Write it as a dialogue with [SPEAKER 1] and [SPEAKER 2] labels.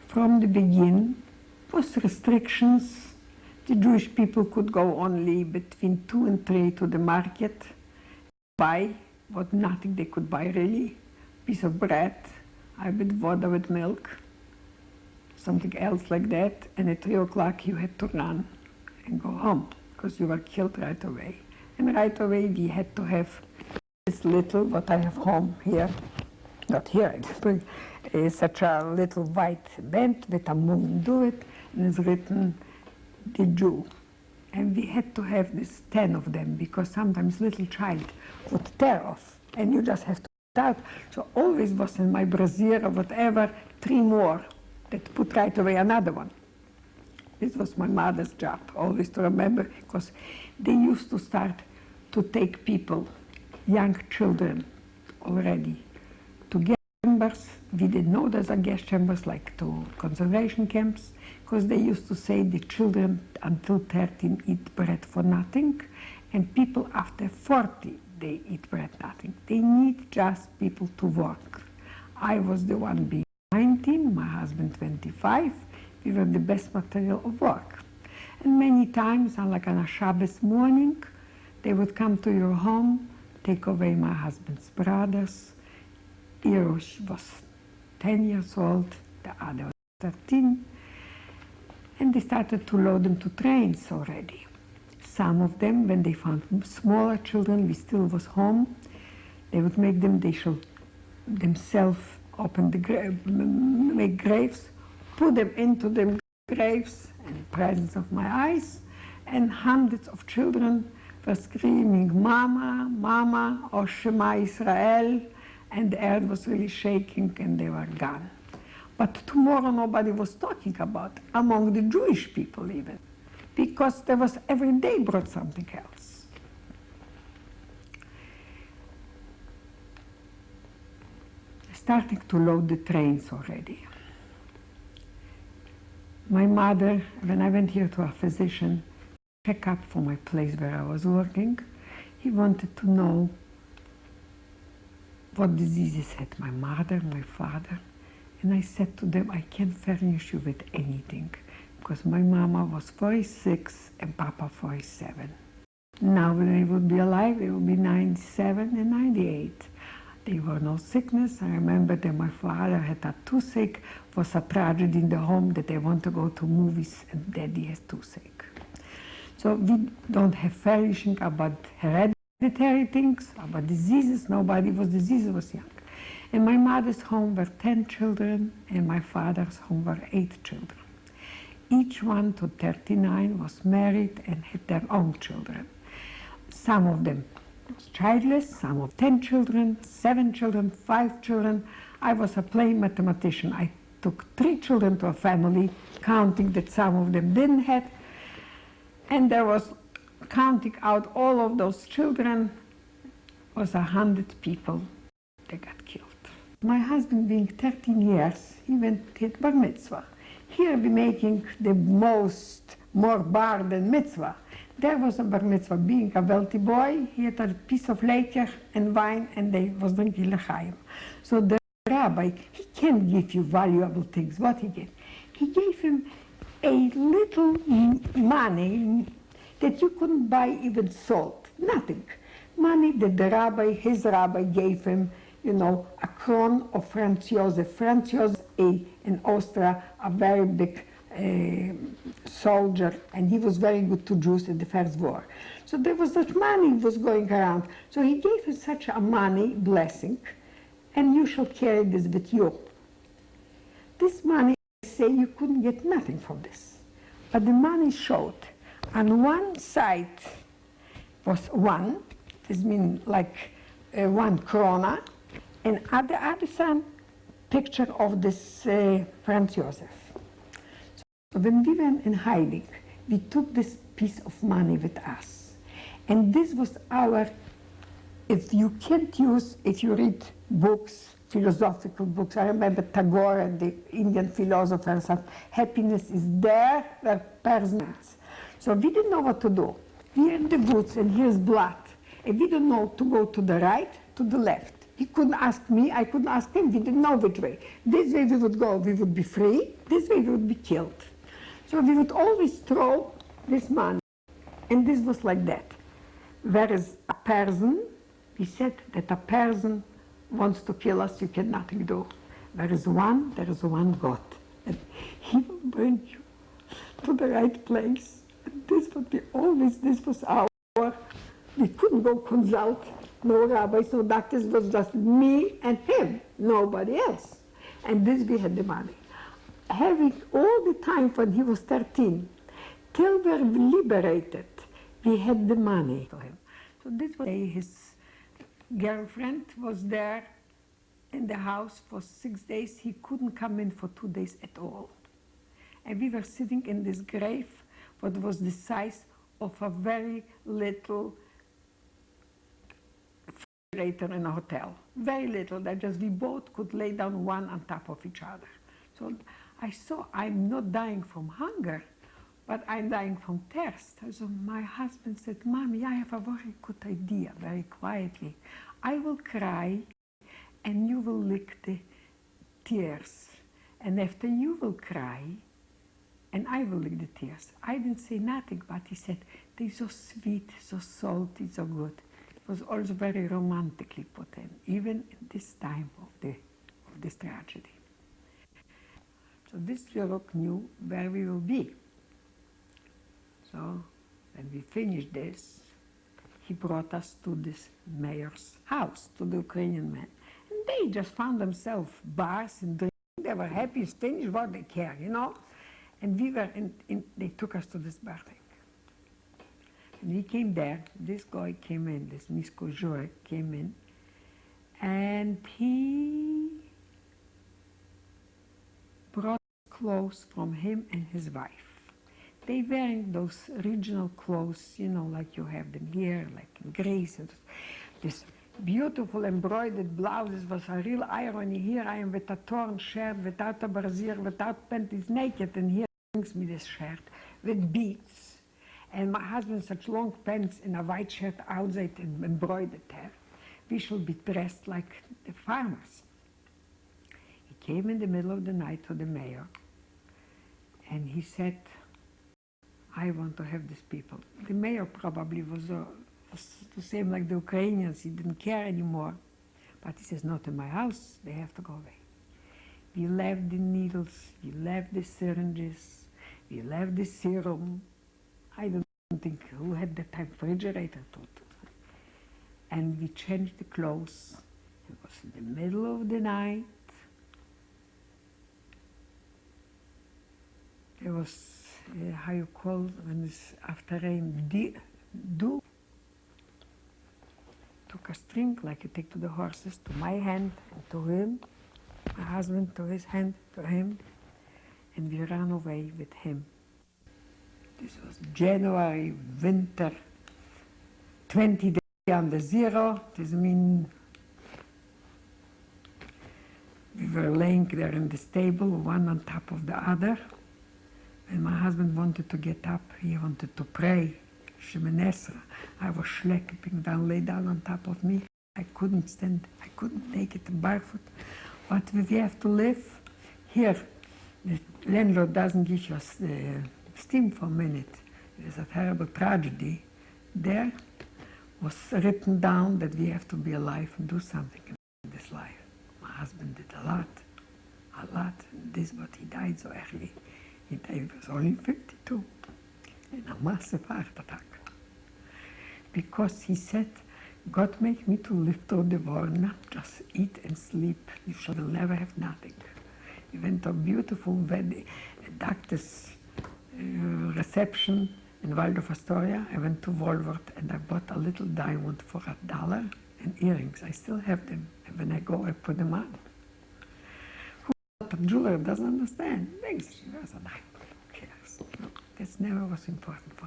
[SPEAKER 1] from the beginning was restrictions. The Jewish people could go only between 2 and 3 to the market, buy what nothing they could buy really, piece of bread, a bit of water with milk, something else like that, and at 3 o'clock you had to run and go home because you were killed right away. And right away we had to have this little, what I have home here, not here, but such a little white band with a moon do it, and it's written, the Jew. And we had to have this 10 of them because sometimes little child would tear off and you just have to put out. So always was in my brassiere or whatever, 3 more that put right away another one. This was my mother's job, always to remember, because they used to start to take people, young children already, to gas chambers. We didn't know there's a gas chambers like to concentration camps, because they used to say the children until 13 eat bread for nothing, and people after 40, they eat bread nothing. They need just people to work. I was the one being 19, my husband 25. We were the best material of work. And many times, like on a Shabbos morning, they would come to your home, take away my husband's brothers. Erush was 10 years old, the other was 13. And they started to load them to trains already. Some of them, when they found smaller children, we still was home, they would make them, they should themselves open the make graves, put them into the graves in the presence of my eyes, and hundreds of children were screaming, Mama, Mama, or Shema Israel, and the earth was really shaking and they were gone. But tomorrow nobody was talking about, among the Jewish people even, because there was every day brought something else. Starting to load the trains already. My mother, when I went here to a physician, check up for my place where I was working, he wanted to know what diseases had my mother, my father, and I said to them, I can't furnish you with anything, because my mama was 46 and Papa 47. Now when they would be alive, they would be 97 and 98. There were no sickness. I remember that my father had a toothache. It was a tragedy in the home that they want to go to movies and daddy has toothache. So we don't have furnishing about hereditary things, about diseases. Nobody was diseases was young. In my mother's home were 10 children, and my father's home were 8 children. Each one to 39 was married and had their own children. Some of them was childless, some of 10 children, 7 children, 5 children. I was a plain mathematician. I took 3 children to a family, counting that some of them didn't have, and there was, counting out all of those children, was 100 people that got killed. My husband, being 13 years, he went to bar mitzvah. Here we're making the more bar than mitzvah. There was a bar mitzvah. Being a wealthy boy, he had a piece of lecher and wine, and they was drinking l'chaim. So the rabbi, he can't give you valuable things. What he gave? He gave him a little money that you couldn't buy even salt, nothing. Money that the rabbi, his rabbi, gave him, you know, a crown of Franz Josef. Franz Josef in Austria, a very big soldier, and he was very good to Jews in the First War. So there was such money was going around. So he gave him such a money blessing, and you shall carry this with you. This money, I say, you couldn't get nothing from this. But the money showed, on one side was 1, this means like 1 krona, and at the other side, picture of this Franz Josef. So when we went in hiding, we took this piece of money with us. And this was our, if you can't use, if you read books, philosophical books, I remember Tagore, the Indian philosopher, said, happiness is there where person is. So we didn't know what to do. We're in the woods and here's blood. And we don't know to go to the right, to the left. He couldn't ask me, I couldn't ask him. We didn't know which way. This way we would go, we would be free. This way we would be killed. So we would always throw this money. And this was like that. Whereas a person, we said that a person wants to kill us, you can nothing do. There is one God. And he will bring you to the right place. And this would be always, this was our, we couldn't go consult, no rabbis, no doctors, it was just me and him, nobody else. And this we had the money. Having all the time when he was 13, till we were liberated, we had the money for him. So this was his girlfriend was there in the house for 6 days. He couldn't come in for 2 days at all. And we were sitting in this grave, what was the size of a very little refrigerator in a hotel. Very little, that just we both could lay down one on top of each other. So I saw I'm not dying from hunger, but I'm dying from thirst. So my husband said, Mommy, I have a very good idea, very quietly. I will cry and you will lick the tears. And after you will cry, and I will lick the tears. I didn't say nothing, but he said, they're so sweet, so salty, so good. It was also very romantically put in, even in this time of this tragedy. So this Yorok knew where we will be. So when we finished this, he brought us to this mayor's house, to the Ukrainian man. And they just found themselves bars and drinking. They were happy, it's finished, what they care, you know. And we were they took us to this bar thing. And we came there, this guy came in, this Misko Jurek came in, and he brought clothes from him and his wife. They wearing those regional clothes, you know, like you have them here, like in Greece. And this beautiful embroidered blouses was a real irony. Here I am with a torn shirt, without a brassiere, without panties, naked, and here he brings me this shirt with beads. And my husband such long pants in a white shirt outside and embroidered hair. We should be dressed like the farmers. He came in the middle of the night to the mayor, and he said, I want to have these people. The mayor probably was the same like the Ukrainians. He didn't care anymore. But he says, not in my house. They have to go away. We left the needles. We left the syringes. We left the serum. I don't think who had the time refrigerator to. And we changed the clothes. It was in the middle of the night. There was how you call when it's after rain, dew. Took a string like you take to the horses, to my hand and to him, my husband to his hand, to him, and we ran away with him. This was January, winter, 20 days under zero. This means we were laying there in the stable, one on top of the other. When my husband wanted to get up, he wanted to pray, Shemoneh Esrei. I was schlepping down, lay down on top of me. I couldn't stand, I couldn't take it barefoot. But we have to live here. The landlord doesn't give us steam for a minute. It is a terrible tragedy. There was written down that we have to be alive and do something in this life. My husband did a lot. This, but he died so early. He was only 52 in a massive heart attack. Because he said, God make me to live through the war, not just eat and sleep. You shall never have nothing. We went to a beautiful wedding, a doctor's reception in Waldorf Astoria. I went to Walmart and I bought a little diamond for $1 and earrings. I still have them. And when I go, I put them on. A jeweler doesn't understand. Thinks she wears a diamond. Who cares? No, this never was important for